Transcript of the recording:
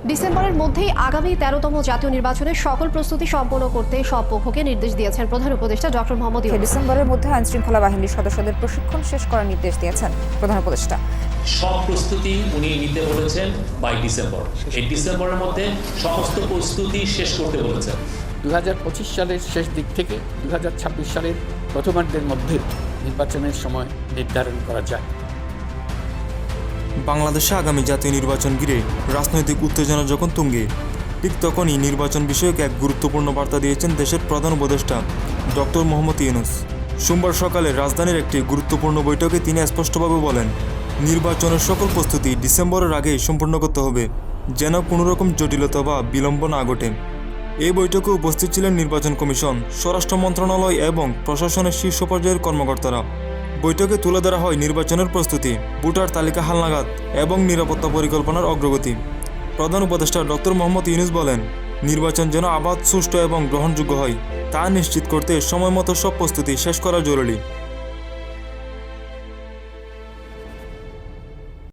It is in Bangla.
ডিসেম্বরের মধ্যেই আগামী ১৩তম জাতীয় নির্বাচনের সকল প্রস্তুতি সম্পন্ন করতে সব পক্ষকে নির্দেশ দিয়েছেন প্রধান উপদেষ্টা ডক্টর মোহাম্মদ ইউনূস। ডিসেম্বরের মধ্যে আইনশৃঙ্খলা বাহিনীর সদস্যদের প্রশিক্ষণ শেষ করার নির্দেশ দিয়েছেন প্রধান উপদেষ্টা। সব প্রস্তুতি উনি নিতে বলেছেন বাই ডিসেম্বর। এই ডিসেম্বরের মধ্যে সমস্ত প্রস্তুতি শেষ করতে বলেছেন। 2025 সালের শেষ দিক থেকে 2026 সালের প্রথমার্ধের মধ্যে নির্বাচনের সময় নির্ধারণ করা যায়। বাংলাদেশে আগামী জাতীয় নির্বাচন ঘিরে রাজনৈতিক উত্তেজনা যখন তুঙ্গে, ঠিক তখনই নির্বাচন বিষয়ক এক গুরুত্বপূর্ণ বার্তা দিয়েছেন দেশের প্রধান উপদেষ্টা ডক্টর মোহাম্মদ ইউনূস। সোমবার সকালে রাজধানীর একটি গুরুত্বপূর্ণ বৈঠকে তিনি স্পষ্টভাবে বলেন, নির্বাচনের সকল প্রস্তুতি ডিসেম্বরের আগেই সম্পূর্ণ করতে হবে, যেন কোনো রকম জটিলতা বা বিলম্ব না ঘটে। এই বৈঠকে উপস্থিত ছিলেন নির্বাচন কমিশন, স্বরাষ্ট্র মন্ত্রণালয় এবং প্রশাসনের শীর্ষ পর্যায়ের কর্মকর্তারা। বৈঠকে তুলে ধরা হয় নির্বাচনের প্রস্তুতি, ভোটার তালিকা হালনাগাদ এবং নিরাপত্তা পরিকল্পনার অগ্রগতি। প্রধান উপদেষ্টা ডক্টর মোহাম্মদ ইউনূস বলেন, নির্বাচন যেন অবাধ, সুষ্ঠু এবং গ্রহণযোগ্য হয় তা নিশ্চিত করতে সময়মতো সব প্রস্তুতি শেষ করা জরুরি।